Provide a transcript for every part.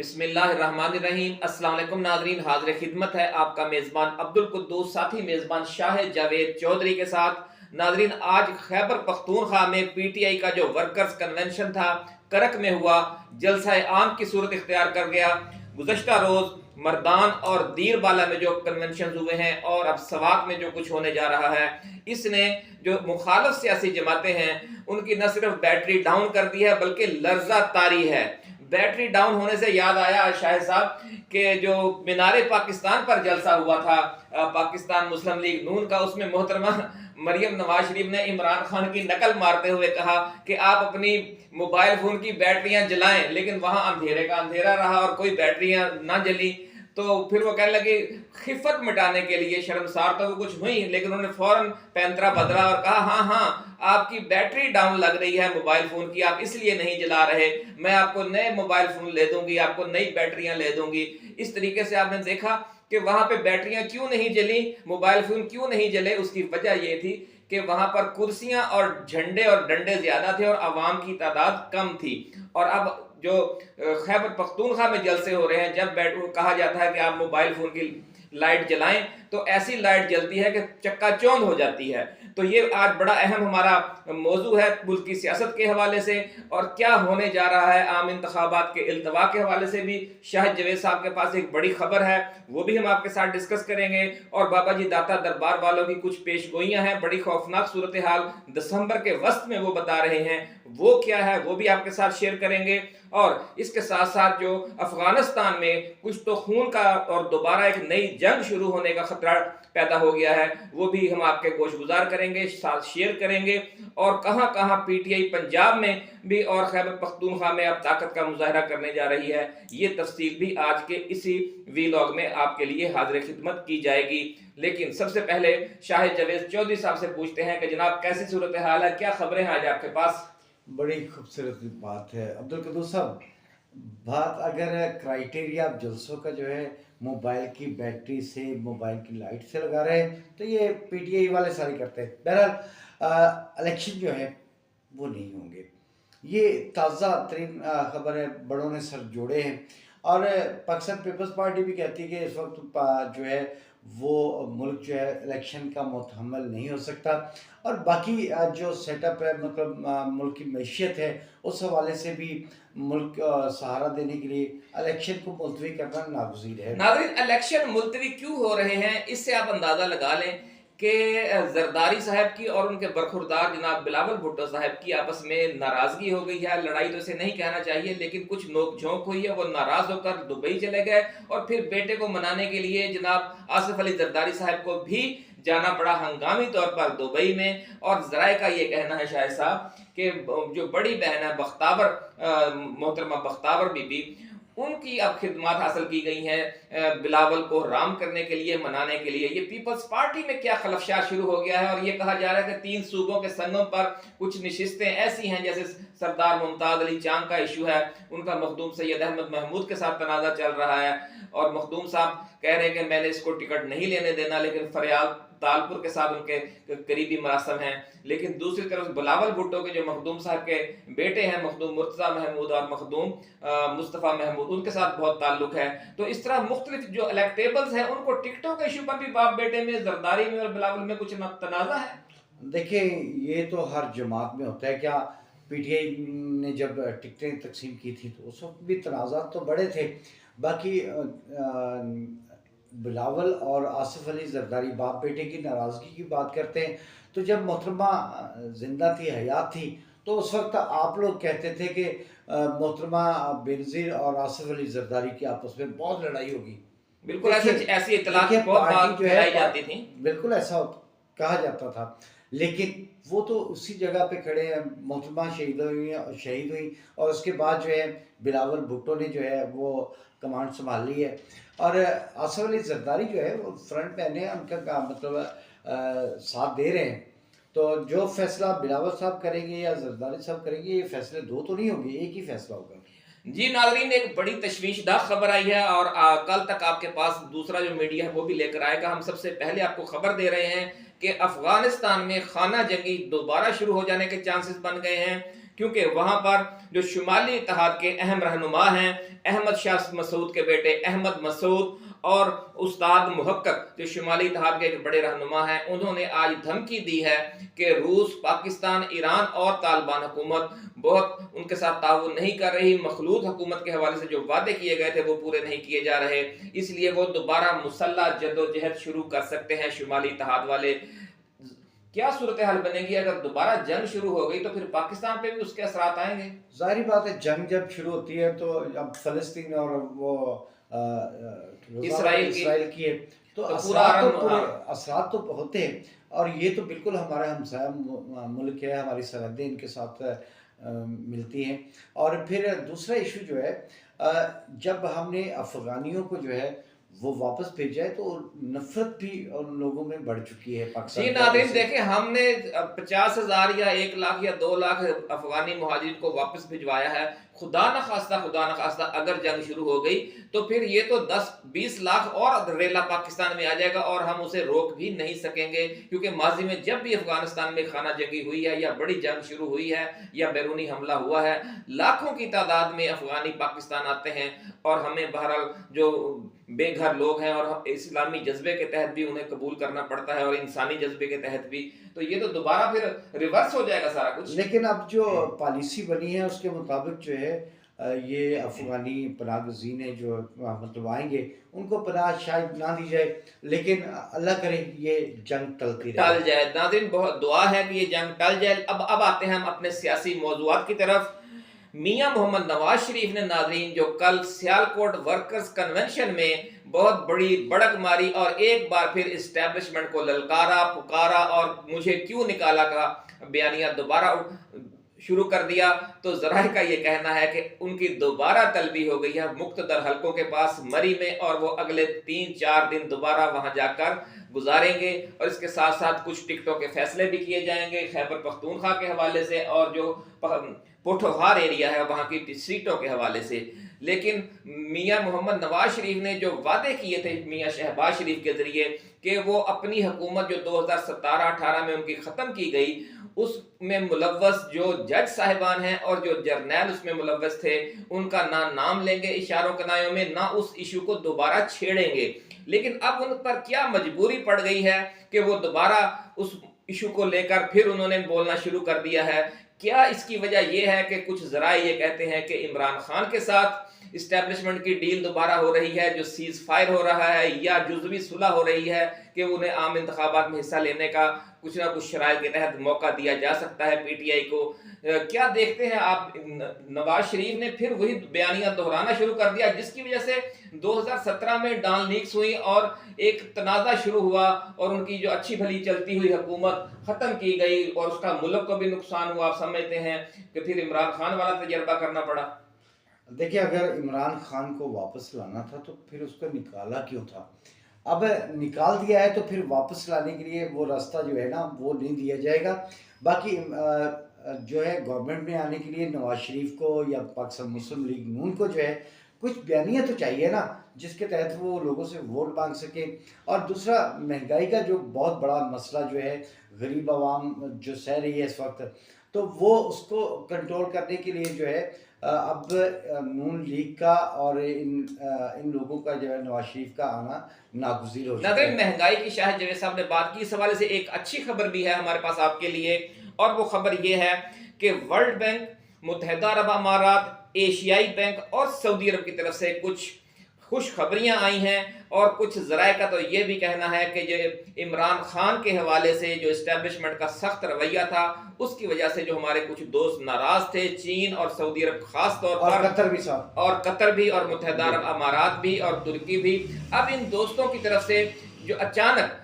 बिस्मिल्लाहिर्रहमानिर्रहीम। अस्सलाम वालेकुम नाज़रीन, हाज़िर खिदमत है आपका मेज़बान अब्दुल कुद्दूस, साथी मेज़बान शाहिद जावेद चौधरी के साथ। नाज़रीन, आज खैबर पख्तूनख्वा में पीटीआई का जो वर्कर्स कन्वेंशन था करक में हुआ, जलसा आम की सूरत इख्तियार कर गया। गुज़श्ता रोज़ मर्दान और दीरबाला में जो कन्वेंशन हुए हैं और अब सवात में जो कुछ होने जा रहा है, इसने जो मुखालिफ सियासी जमातें हैं उनकी न सिर्फ बैटरी डाउन कर दी है बल्कि लर्जा तारी है। बैटरी डाउन होने से याद आया शाहिद साहब कि जो मीनारे पाकिस्तान पर जलसा हुआ था पाकिस्तान मुस्लिम लीग नून का, उसमें मोहतरमा मरियम नवाज शरीफ ने इमरान खान की नकल मारते हुए कहा कि आप अपनी मोबाइल फोन की बैटरियां जलाएं, लेकिन वहां अंधेरे का अंधेरा रहा और कोई बैटरियां ना जली। तो फिर वो कहने लगे खिफत मिटाने के लिए, शर्मसार तो वो कुछ हुई लेकिन उन्होंने फौरन पैंतरा बदला और कहा हाँ हाँ, आपकी बैटरी डाउन लग रही है मोबाइल फोन की, आप इसलिए नहीं जला रहे, मैं आपको नए मोबाइल फोन ले दूंगी, आपको नई बैटरियां ले दूंगी। इस तरीके से आपने देखा कि वहां पे बैटरियां क्यों नहीं जली, मोबाइल फोन क्यों नहीं जले। उसकी वजह यह थी कि वहां पर कुर्सियां और झंडे और डंडे ज्यादा थे और आवाम की तादाद कम थी। और अब जो खैबर पख्तूनख्वा में जलसे हो रहे हैं, जब कहा जाता है कि आप मोबाइल फोन की लाइट जलाएं तो ऐसी लाइट जलती है कि चक्काचौंध हो जाती है। तो ये आज बड़ा अहम हमारा मौजू है मुल्क की सियासत के हवाले से, और क्या होने जा रहा है आम इंतखाबात के इल्तवा के हवाले से भी शाहिद जावेद साहब के पास एक बड़ी खबर है, वो भी हम आपके साथ डिस्कस करेंगे। और बाबा जी दाता दरबार वालों की कुछ पेशगोइयां हैं, बड़ी खौफनाक सूरत हाल दिसंबर के वस्त में वो बता रहे हैं, वो क्या है वो भी आपके साथ शेयर करेंगे। और इसके साथ साथ जो अफगानिस्तान में कुछ तो खून का और दोबारा एक नई जंग शुरू होने का खतरा पैदा हो गया है, वो भी हम आपके गोशगुजार करेंगे, साथ शेयर करेंगे। और कहां कहां पीटीआई पंजाब में भी और खैबर पख्तूनख्वा में अब ताकत का मुजाहरा करने जा रही है, ये तफसील भी आज के इसी वीलॉग में आपके लिए हाजिर खिदमत की जाएगी। लेकिन सबसे पहले शाहिद जावेद चौधरी साहब से पूछते हैं कि जनाब कैसी सूरत हाल है, क्या खबरें हैं आज आपके पास? बड़ी खूबसूरत बात है अब्दुल कद्दूस साहब। बात अगर क्राइटेरिया आप जलसों का जो है मोबाइल की बैटरी से, मोबाइल की लाइट से लगा रहे हैं, तो ये पीटीआई वाले सारे करते हैं। बहरहाल इलेक्शन जो है वो नहीं होंगे, ये ताज़ा तरीन खबर है, बड़ों ने सर जोड़े हैं। और पाकिस्तान पीपल्स पार्टी भी कहती है कि इस वक्त जो है वो मुल्क जो है इलेक्शन का मुतहम्मल नहीं हो सकता। और बाकी जो सेटअप है, मतलब मुल्क की मैशियत है, उस हवाले से भी मुल्क सहारा देने के लिए इलेक्शन को मुलतवी करना नागुज़ीर है। नाज़रीन, इलेक्शन मुलतवी क्यों हो रहे हैं, इससे आप अंदाज़ा लगा लें कि जरदारी साहब की और उनके बरखुरदार जनाब बिलावल भुट्टो साहब की आपस में नाराज़गी हो गई है। लड़ाई तो इसे नहीं कहना चाहिए, लेकिन कुछ नोक झोंक हुई है। वो नाराज़ होकर दुबई चले गए और फिर बेटे को मनाने के लिए जनाब आसिफ अली जरदारी साहब को भी जाना पड़ा हंगामी तौर पर दुबई में। और जराए का ये कहना है शाहिद साहब कि जो बड़ी बहन है बख्तावर, मोहतरमा बख्तावर बीबी, उनकी अब खिदमत हासिल की गई हैं बिलावल को राम करने के लिए, मनाने के लिए। ये पीपल्स पार्टी में क्या खलफशार शुरू हो गया है और ये कहा जा रहा है कि 3 सूबों के संगम पर कुछ नशिस्तें ऐसी हैं, जैसे सरदार मुमताज अली चांग का इशू है, उनका मखदूम सैयद अहमद महमूद के साथ तनाज़ा चल रहा है और मखदूम साहब कह रहे हैं कि मैंने इसको टिकट नहीं लेने देना, लेकिन फरियाद तालपुर के साथ उनके करीबी मरासम हैं। लेकिन दूसरी तरफ बिलावल भुट्टो के जो मखदूम साहब के बेटे हैं, मखदूम मुर्तज़ा महमूद और मखदूम मुस्तफ़ा महमूद, उनके साथ बहुत ताल्लुक है। तो इस तरह मुख्तलिफ जो इलेक्टेबल्स हैं, उनको टिकटों के इशू पर भी बाप बेटे में, जरदारी में और बिलावल में कुछ तनाज़ा है। देखिए, ये तो हर जमात में होता है। क्या पीटीआई ने जब टिकटें तकसीम की थी तो उस वक्त भी तनाज़ात तो बड़े थे। बाकी बिलावल और आसिफ अली जरदारी बाप बेटे की नाराज़गी की बात करते हैं, तो जब मोहतरमा जिंदा थी, हयात थी, तो उस वक्त आप लोग कहते थे कि मोहतरमा बेनज़ीर और आसिफ अली जरदारी की आपस में बहुत लड़ाई होगी। बिल्कुल ऐसी ऐसी इत्तलात देखिए, बहुत पार्टी जो है फैलाई जाती थी। बिल्कुल ऐसा कहा जाता था, लेकिन वो तो उसी जगह पे खड़े हैं। मोहतरमा शहीद हुई और उसके बाद जो है बिलावल भुट्टो ने जो है वो कमांड संभाल ली है। और आसिफ अली जरदारी जो है वो फ्रंट मैन है, उनका मतलब साथ दे रहे हैं। तो जो फैसला बिलावल साहब करेंगे या जरदारी साहब करेंगे, ये फैसले दो तो नहीं होंगे, एक ही फैसला होगा। जी नाज़रीन, एक बड़ी तशवीशनाक खबर आई है और कल तक आपके पास दूसरा जो मीडिया है वो भी लेकर आएगा। हम सबसे पहले आपको खबर दे रहे हैं कि अफगानिस्तान में खाना जंगी दोबारा शुरू हो जाने के चांसेस बन गए हैं, क्योंकि वहां पर जो शुमाली इत्तेहाद के अहम रहनुमा हैं, अहमद शाह मसूद के बेटे अहमद मसूद और उस्ताद मुहक्कक जो शुमाली इत्तेहाद के एक बड़े रहनुमा हैं, उन्होंने आज धमकी दी है कि रूस, पाकिस्तान, ईरान और तालिबान हुकूमत बहुत उनके साथ ताउन नहीं कर रही, मखलूत हुकूमत के हवाले से जो वादे किए गए थे वो पूरे नहीं किए जा रहे, इसलिए वो दोबारा मुसल्लह जद्दोजहद शुरू कर सकते हैं शुमाली इत्तेहाद वाले। क्या सूरत हाल बनेगी अगर दोबारा जंग शुरू हो गई, तो फिर पाकिस्तान पे भी उसके असरात आएंगे? जाहिर बात है, जंग जब शुरू होती है तो अब फलस्तीन और वो इसराइल की है, तो तो असरात तो होते हैं। और ये तो बिल्कुल हमारे हमसाया मुल्क है, हमारी सरहदें इनके साथ मिलती हैं। और फिर दूसरा इशू जो है, जब हमने अफगानियों को जो है वो वापस भेजा है, तो नफरत भी उन लोगों में बढ़ चुकी है पाकिस्तान। जी नाज़रीन, देखें, हमने 50,000 या 1 लाख या 2 लाख अफगानी मुहाजिर को वापस भिजवाया है। खुदा न खास्ता अगर जंग शुरू हो गई तो फिर ये तो 10-20 लाख और रेला पाकिस्तान में आ जाएगा और हम उसे रोक भी नहीं सकेंगे, क्योंकि माजी में जब भी अफगानिस्तान में खाना जंगी हुई है या बड़ी जंग शुरू हुई है या बैरूनी हमला हुआ है, लाखों की तादाद में अफगानी पाकिस्तान आते हैं और हमें बहरहाल जो बेघर लोग हैं और इस्लामी जज्बे के तहत भी उन्हें कबूल करना पड़ता है और इंसानी जज्बे के तहत भी, तो ये तो दोबारा फिर रिवर्स हो जाएगा सारा कुछ। लेकिन अब जो पॉलिसी बनी है उसके मुताबिक जो है ये अफगानी पनाहगज़ीन है जो मतलब आएंगे, उनको पनाह शायद ना दी जाए, लेकिन अल्लाह करे ये जंग टल जाए। नाज़रीन, बहुत दुआ है कि ये जंग टल जाए। अब आते हैं हम अपने सियासी मौज़ूआत की तरफ। मियां मोहम्मद नवाज शरीफ ने नाज़रीन जो कल सियालकोट वर्कर्स कन्वेंशन में बहुत बड़ी बढ़त मारी और एक बार फिर इस्टेब्लिशमेंट को ललकारा, पुकारा और मुझे क्यों निकाला का बयानिया दोबारा शुरू कर दिया, तो जराए का ये कहना है कि उनकी दोबारा तलबी हो गई है मुख्तदर हलकों के पास मरी में, और वो अगले 3-4 दिन दोबारा वहां जाकर गुजारेंगे। और इसके साथ साथ कुछ टिकटों के फैसले भी किए जाएंगे खैबर पख्तूनख्वा के हवाले से और जो पोठोहार एरिया है वहां की सीटों के हवाले से। लेकिन मियां मोहम्मद नवाज शरीफ ने जो वादे किए थे मियां शहबाज शरीफ के जरिए कि वो अपनी हुकूमत जो 2017-18 में उनकी ख़त्म की गई उसमें मुलव्वस जो जज साहिबान हैं और जो जर्नैल उसमें मुलव्वस थे, उनका ना नाम लेंगे इशारों कनायों में, ना उस इशू को दोबारा छेड़ेंगे। लेकिन अब उन पर क्या मजबूरी पड़ गई है कि वो दोबारा उस इशू को लेकर फिर उन्होंने बोलना शुरू कर दिया है। क्या इसकी वजह यह है कि कुछ जराए ये कहते हैं कि इमरान खान के साथ इस्टेब्लिशमेंट की डील दोबारा हो रही है, जो सीज फायर हो रहा है या जुज़वी सुलह हो रही है कि उन्हें आम इंतखाबात में हिस्सा लेने का कुछ ना कुछ शराइत के तहत मौका दिया जा सकता है पीटीआई को। क्या देखते हैं आप? नवाज शरीफ ने फिर वही बयानियां दोहराना शुरू कर दिया जिसकी वजह से 2017 में डॉन लीक्स हुई और एक तनाज़ा शुरू हुआ और उनकी जो अच्छी भली चलती हुई हुकूमत ख़त्म की गई और उसका मुल्क को भी नुकसान हुआ। आप समझते हैं कि फिर इमरान खान वाला तजर्बा करना पड़ा? देखिए, अगर इमरान खान को वापस लाना था तो फिर उसको निकाला क्यों था? अब निकाल दिया है तो फिर वापस लाने के लिए वो रास्ता जो है ना वो नहीं दिया जाएगा। बाकी जो है गवर्नमेंट में आने के लिए नवाज शरीफ को या पाकिस्तान मुस्लिम लीग नून को जो है कुछ बयानियाँ तो चाहिए ना, जिसके तहत वो लोगों से वोट मांग सके। और दूसरा, महंगाई का जो बहुत बड़ा मसला जो है, गरीब आवाम जो सह रही है इस वक्त, तो वो उसको कंट्रोल करने के लिए जो है अब नून लीग का और इन लोगों का जो है नवाज शरीफ का आना नागुज़ीर हो चुका है। महंगाई की शाहिद जवेद साहब ने बात की, इस हवाले से एक अच्छी खबर भी है हमारे पास आपके लिए, और वो खबर ये है कि वर्ल्ड बैंक, मुत्तहिदा अरब अमारात, एशियाई बैंक और सऊदी अरब की तरफ से कुछ खुशखबरियां आई हैं और कुछ ज़राए का तो ये भी कहना है कि जो इमरान खान के हवाले से जो इस्टेब्लिशमेंट का सख्त रवैया था उसकी वजह से जो हमारे कुछ दोस्त नाराज थे, चीन और सऊदी अरब खास तौर पर, और कतर भी और मुत्तहिदा अरब अमारात भी और तुर्की भी, अब इन दोस्तों की तरफ से जो अचानक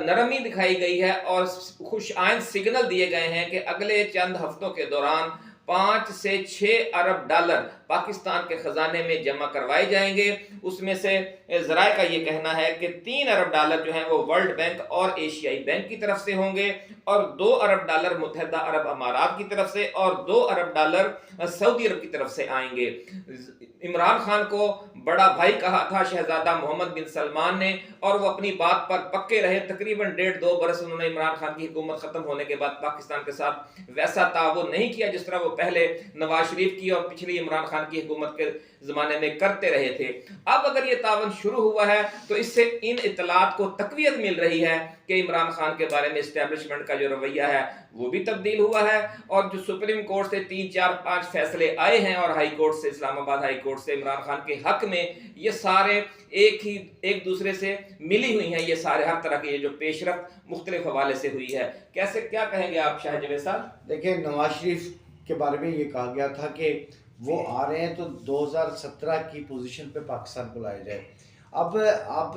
नरमी दिखाई गई है और खुश आइंद सिग्नल दिए गए हैं कि अगले चंद हफ्तों के दौरान 5 से 6 अरब डॉलर पाकिस्तान के खजाने में जमा करवाए जाएंगे। उसमें से ज़राए का ये कहना है कि 3 अरब डॉलर जो हैं वो वर्ल्ड बैंक और एशियाई बैंक की तरफ से होंगे और 2 अरब डॉलर मुत्तहिदा अरब अमारात की तरफ से और 2 अरब डॉलर सऊदी अरब की तरफ से आएंगे। इमरान खान को बड़ा भाई कहा था शहजादा मोहम्मद बिन सलमान ने और वो अपनी बात पर पक्के रहे। तकरीबन 1.5-2 बरस उन्होंने इमरान खान की हुकूमत खत्म होने के बाद पाकिस्तान के साथ वैसा ताउन नहीं किया जिस तरह वो पहले नवाज शरीफ की और पिछली इमरान खान की हुकूमत के जमाने में करते रहे थे। अब अगर ये ताउन शुरू हुआ है तो इससे इन इतलात को तकवीयत मिल रही है कि इमरान खान के बारे में इस्टेब्लिशमेंट का जो रवैया है वो भी तब्दील हुआ है और जो सुप्रीम कोर्ट से 3-4-5 फैसले आए हैं और हाई कोर्ट से, इस्लामाबाद हाई कोर्ट से इमरान खान के हक में, ये सारे एक दूसरे से मिली हुई हैं। ये सारे हर तरह के ये जो पेशरफ्त मुख्तलिफ हवाले से हुई है। कैसे क्या कहेंगे आप शाह जवेद साहब? देखिए, नवाज शरीफ के बारे में ये कहा गया था कि वो आ रहे हैं तो 2017 की पोजीशन पे पाकिस्तान को लाया जाए। अब आप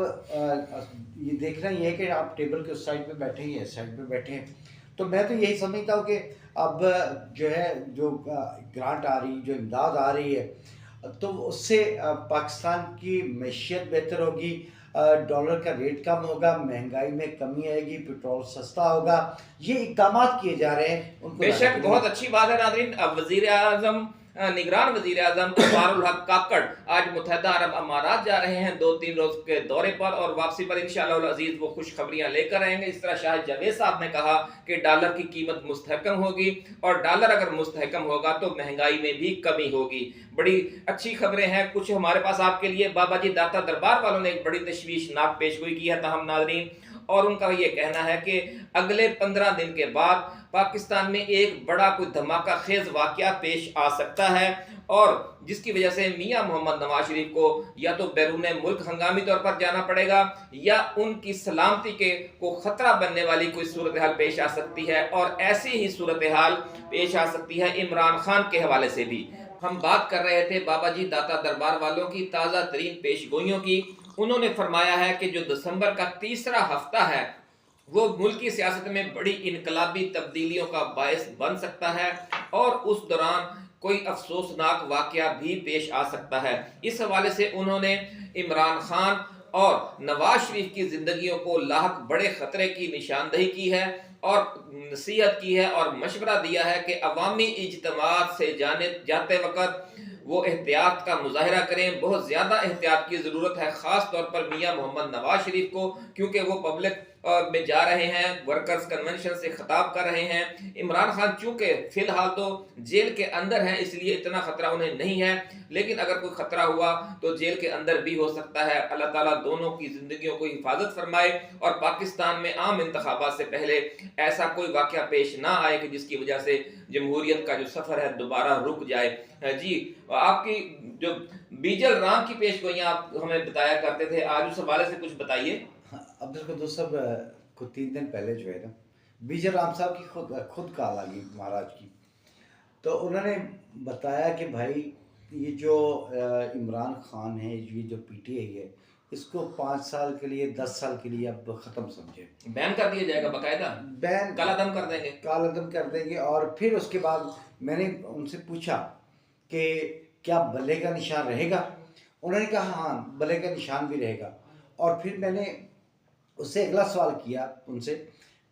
ये देखना ये है कि आप टेबल के उस साइड पे बैठे हैं, इस साइड पे बैठे हैं, तो मैं तो यही समझता हूँ कि अब जो है जो ग्रांट आ रही, जो इमदाद आ रही है, तो उससे पाकिस्तान की मैशियत बेहतर होगी, डॉलर का रेट कम होगा, महंगाई में कमी आएगी, पेट्रोल सस्ता होगा। ये इक़दाम किए जा रहे हैं, उनको बेशक बहुत अच्छी बात है। नाज़रीन, अब वज़ीर आज़म निगरान वज़ीर आज़म अनवारुल हक काकड़ आज मुत्तहिदा अरब अमारात जा रहे हैं 2-3 रोज के दौरे पर और वापसी पर इंशाअल्लाह अज़ीज़ वो खुशखबरियां लेकर आएंगे। इस तरह शाह जवेद साहब ने कहा कि डॉलर की कीमत मुस्तहकम होगी और डॉलर अगर मुस्तहकम होगा तो महंगाई में भी कमी होगी। बड़ी अच्छी खबरें हैं कुछ हमारे पास आपके लिए। बाबा जी दाता दरबार वालों ने एक बड़ी तशवीशनाक पेशगोई की है ताहम नाज़रीन, और उनका ये कहना है कि अगले 15 दिन के बाद पाकिस्तान में एक बड़ा कोई धमाका खेज वाकया पेश आ सकता है और जिसकी वजह से मियां मोहम्मद नवाज शरीफ को या तो बैरून मुल्क हंगामी तौर पर जाना पड़ेगा या उनकी सलामती के को खतरा बनने वाली कोई सूरत हाल पेश आ सकती है। और ऐसी ही सूरत हाल पेश आ सकती है इमरान खान के हवाले से भी। हम बात कर रहे थे बाबा जी दाता दरबार वालों की ताज़ा तरीन पेशगोइयों की। उन्होंने फरमाया है कि जो दिसंबर का तीसरा हफ्ता है वो मुल्की सियासत में बड़ी इनकलाबी तब्दीलियों का बायस बन सकता है और उस दौरान कोई अफसोसनाक वाकया भी पेश आ सकता है। इस हवाले से उन्होंने इमरान खान और नवाज शरीफ की जिंदगियों को लाहक बड़े खतरे की निशानदही की है और नसीहत की है और मशवरा दिया है कि अवामी इज्तिमात से जाते वक्त वो एहतियात का मुजाहिरा करें। बहुत ज़्यादा एहतियात की ज़रूरत है, ख़ास तौर पर मियां मोहम्मद नवाज शरीफ को, क्योंकि वो पब्लिक में जा रहे हैं, वर्कर्स कन्वेंशन से खिताब कर रहे हैं। इमरान खान चूँकि फ़िलहाल तो जेल के अंदर हैं इसलिए इतना ख़तरा उन्हें नहीं है, लेकिन अगर कोई ख़तरा हुआ तो जेल के अंदर भी हो सकता है। अल्लाह ताला दोनों की ज़िंदगियों को हिफाजत फरमाए और पाकिस्तान में आम इंतखाबात से पहले ऐसा कोई वाक़या पेश ना आए कि जिसकी वजह से जमहूरियत का जो सफ़र है दोबारा रुक जाए। जी, आपकी जो बीजल राम की पेशगोइयाँ आप हमें बताया करते थे, आज उस हवाले से कुछ बताइए। अब्दुल कुद्दूस साहब को 3 दिन पहले जो है ना बीजल राम साहब की खुद कॉल आ गई महाराज की, तो उन्होंने बताया कि भाई ये जो इमरान खान है, ये जो पीटीआई है, इसको 5 साल के लिए 10 साल के लिए अब ख़त्म समझे, बैन कर दिया जाएगा, बाकायदा बैन कालादम कर देंगे, कालादम कर देंगे। और फिर उसके बाद मैंने उनसे पूछा कि क्या बल्ले का निशान रहेगा? उन्होंने कहा हाँ, बल्ले का निशान भी रहेगा। और फिर मैंने उससे अगला सवाल किया उनसे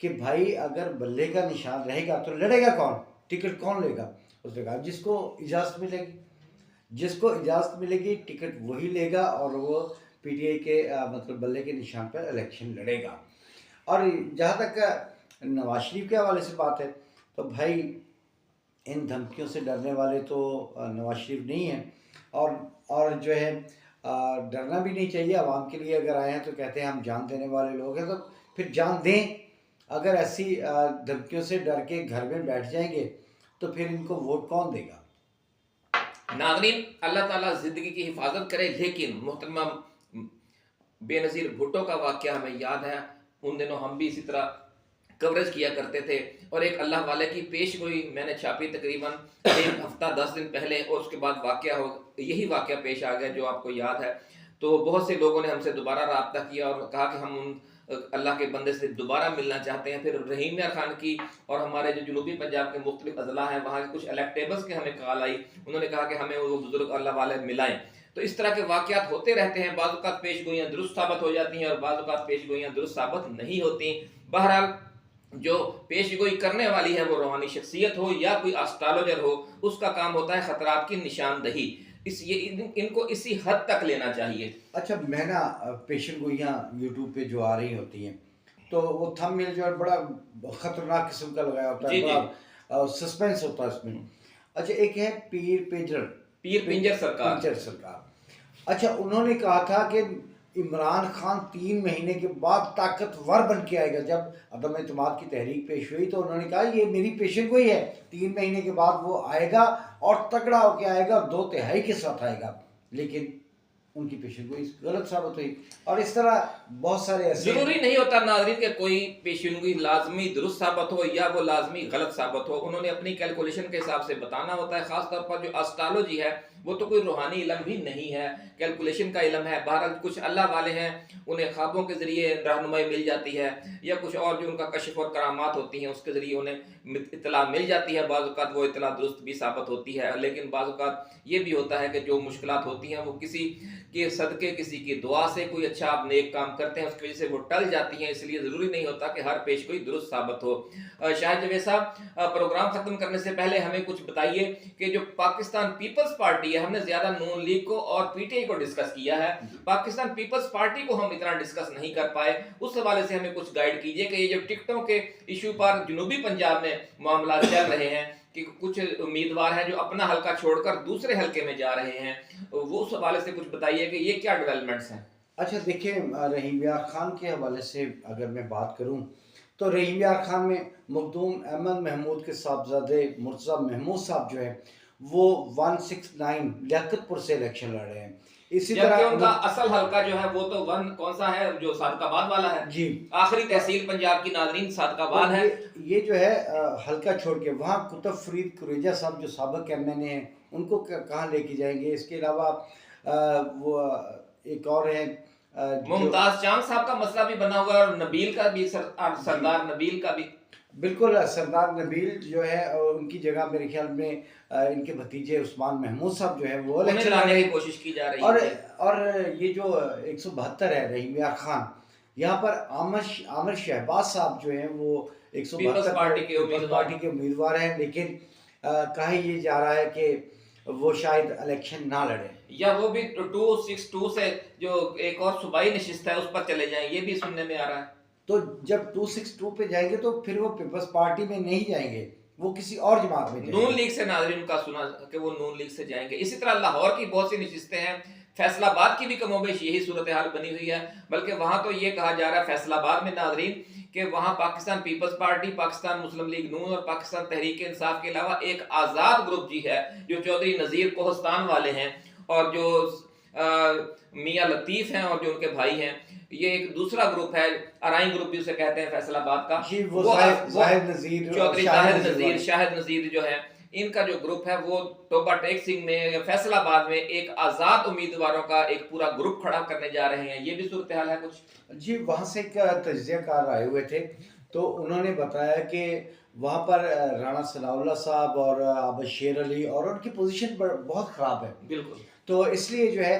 कि भाई अगर बल्ले का निशान रहेगा तो लड़ेगा कौन, टिकट कौन लेगा? उसने कहा जिसको इजाज़त मिलेगी, जिसको इजाज़त मिलेगी टिकट वही लेगा और वो पीटीआई के मतलब बल्ले के निशान पर इलेक्शन लड़ेगा। और जहाँ तक नवाज शरीफ के हवाले से बात है तो भाई इन धमकियों से डरने वाले तो नवाज शरीफ नहीं हैं और जो है डरना भी नहीं चाहिए। आवाम के लिए अगर आए हैं तो कहते हैं हम जान देने वाले लोग हैं, तो फिर जान दें। अगर ऐसी धमकियों से डर के घर में बैठ जाएंगे तो फिर इनको वोट कौन देगा? नाज़रीन, अल्लाह ताला ज़िंदगी की हिफाजत करे। लेकिन मोहतरमा बेनज़ीर भुट्टो का वाक़या हमें याद है, उन दिनों हम भी इसी तरह कवरेज किया करते थे और एक अल्लाह वाले की पेशगोई मैंने छापी तकरीबन 1 हफ्ता 10 दिन पहले और उसके बाद यही वाक़या पेश आ गया जो आपको याद है। तो बहुत से लोगों ने हमसे दोबारा रब्ता किया और कहा कि हम उन अल्लाह के बंदे से दोबारा मिलना चाहते हैं। फिर रहीम यार खान की और हमारे जो जनूबी पंजाब के मुख्तलिफ अजला हैं वहाँ के कुछ इलेक्टेबल्स के हमें कॉल आई, उन्होंने कहा कि हमें वो बुजुर्ग अल्लाह वाले मिलाएं। तो इस तरह के वाकयात होते रहते हैं, बाज़ औक़ात पेश गोइयाँ दुरुस्त साबित हो जाती हैं और बाज़ औक़ात पेश गोइयाँ दुरुस्त साबित नहीं होती। बहरहाल जो पेश गोई करने वाली है वो रूहानी शख्सियत हो या कोई एस्ट्रोलॉजर हो, उसका काम होता है खतरात की निशानदही। इनको इसी हद तक लेना चाहिए। अच्छा, मैं ना पेशन गोइयाँ यूट्यूब पे जो आ रही होती हैं, तो वो थंबनेल जो है बड़ा खतरनाक किस्म का लगाया होता है, जी, जी। बड़ा सस्पेंस होता है उसमें। अच्छा, एक है पीर पिंजर सरकार। पिंजर सरकार। अच्छा, उन्होंने कहा था कि इमरान खान 3 महीने के बाद ताकतवर बन के आएगा। जब अदम एतमाद की तहरीक पेश हुई तो उन्होंने कहा ये मेरी पेशन गोई है, 3 महीने के बाद वो आएगा और तगड़ा होके आएगा, 2/3 के साथ आएगा। लेकिन उनकी पेशन गोई गलत साबित हुई। और इस तरह बहुत सारे ऐसे जरूरी नहीं होता नाज़रीन के कोई पेशेनगोई लाजमी दुरुस्त साबित हो या वो लाजमी गलत साबित हो, उन्होंने अपनी कैलकुलेशन के हिसाब से बताना होता है। खासतौर पर जो एस्ट्रोलॉजी है वो तो कोई रूहानी इलम भी नहीं है, कैलकुलेशन का इलम है। बहरहाल कुछ अल्लाह वाले हैं, उन्हें ख्वाबों के जरिए रहनुमाई मिल जाती है या कुछ और जो उनका कशफ और करामात होती हैं उसके जरिए उन्हें इतला मिल जाती है। बाज़ औक़ात वो इतला दुरुस्त भी साबित होती है, लेकिन बाज़ औक़ात ये भी होता है कि जो मुश्किलात होती हैं वो किसी के सदके, किसी की दुआ से, कोई अच्छा आप नेक काम करते हैं उसकी वजह से वो टल जाती हैं। इसलिए ज़रूरी नहीं होता कि हर पेश कोई दुरुस्त साबित हो। शाहिद जवेद साहब, प्रोग्राम ख़त्म करने से पहले हमें कुछ बताइए कि जो पाकिस्तान पीपल्स पार्टी है, हमने ज़्यादा नून लीग को और पीटीआई को डिस्कस किया है, पाकिस्तान पीपल्स पार्टी को हम इतना डिस्कस नहीं कर पाए। उस हवाले से हमें कुछ गाइड कीजिए कि ये जो टिकटों के इशू पर जनूबी पंजाब में मामला चल रहे हैं कि कुछ उम्मीदवार हैं जो अपना हल्का छोड़कर दूसरे हल्के में जा रहे हैं, वो उस हवाले से कुछ बताइए कि ये क्या डेवलपमेंट्स हैं। अच्छा, देखिए, रहीम यार खान के हवाले से अगर मैं बात करूं तो रहीम यार खान में मखदूम अहमद महमूद के साहबजादे मुर्तज़ा महमूद साहब जो है वो 169 लियाकतपुर से इलेक्शन लड़ रहे हैं। इसी जबकि तरह उनका असल हल्का जो है वो तो वन कौन सा है, जो सादकाबाद वाला है। जी, आखिरी तहसील पंजाब की नाज़रीन सादकाबाद है। ये जो है हल्का छोड़ के वहाँ कुतुब फरीद कुरेजा साहब जो साबिक एमएनए हैं उनको कहाँ लेके जाएंगे। इसके अलावा वो एक और है मुमताज चांद साहब का मसला भी बना हुआ है और नबील का भी सरदार नबील का भी। बिल्कुल, सरदार नबील जो है और उनकी जगह मेरे ख्याल में इनके भतीजे उस्मान महमूद साहब जो है वो उन्हें लाने की कोशिश की जा रही है। और ये जो 172 है रहीम यार खान, यहाँ पर आमिर शहबाज साहब जो है वो 172 पार्टी के उम्मीदवार हैं। लेकिन कहा ये जा रहा है कि वो शायद इलेक्शन ना लड़े या वो भी 262 से जो एक और सूबाई नशिस्त है उस पर चले जाएं, ये भी सुनने में आ रहा है। तो जब 262 पे जाएंगे तो फिर वो पीपल्स पार्टी में नहीं जाएंगे, वो किसी और जमात में जाएंगे। नून लीग से नाज़रीन का सुना कि वो नून लीग से जाएंगे। इसी तरह लाहौर की बहुत सी नशिस्तें हैं, फैसलाबाद की भी कमोबेश यही सूरत हाल बनी हुई है। बल्कि वहां तो ये कहा जा रहा है फैसलाबाद में नाज़रीन कि वहां पाकिस्तान पीपल्स पार्टी, पाकिस्तान मुस्लिम लीग नून और पाकिस्तान तहरीक इंसाफ के अलावा एक आज़ाद ग्रुप जी है जो चौधरी नज़ीर कोहस्तान वाले हैं और जो मियाँ लतीफ़ हैं और जो उनके भाई हैं, ये एक दूसरा ग्रुप है, अराई ग्रुप भी उसे कहते हैं फैसलाबाद का। चौधरी शाहिद नज़ीर जो है, इनका जो ग्रुप है वो टोबा टेक सिंह में फैसलाबाद में एक आज़ाद उम्मीदवारों का एक पूरा ग्रुप खड़ा करने जा रहे हैं। ये भी सूरत हाल है कुछ। जी, वहाँ से एक तज्ज़ियाकार आए हुए थे तो उन्होंने बताया कि वहाँ पर राणा सनाउल्लाह साहब और आबद शेर अली और उनकी पोजीशन बहुत ख़राब है। बिल्कुल, तो इसलिए जो है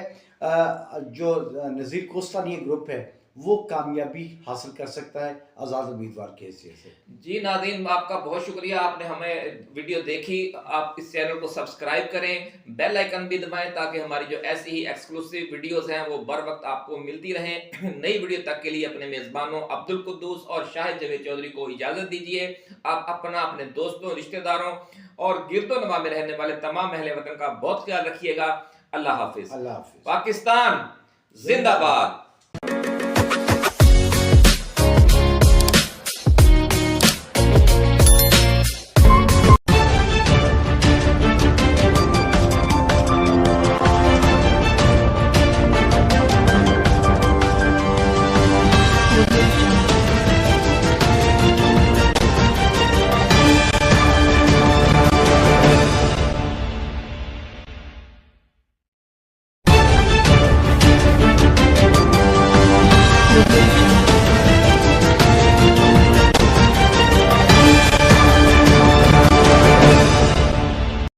जो नज़ीर कोस्तानी ग्रुप है वो कामयाबी हासिल कर सकता है आज़ाद उम्मीदवार के हैसियत से। जी नाज़रीन, आपका बहुत शुक्रिया, आपने हमें वीडियो देखी। आप इस चैनल को सब्सक्राइब करें, बेल आइकन भी दबाएं ताकि हमारी जो ऐसी ही एक्सक्लूसिव वीडियोस हैं वो बर वक्त आपको मिलती रहें। नई वीडियो तक के लिए अपने मेज़बानों अब्दुल कुद्दूस और शाहिद जवेद चौधरी को इजाज़त दीजिए। आप अपने दोस्तों, रिश्तेदारों और गिरदो नवा में रहने वाले तमाम अहले वतन का बहुत ख्याल रखिएगा। अल्लाह हाफिज़। अल्लाह हाफिज़। पाकिस्तान जिंदाबाद।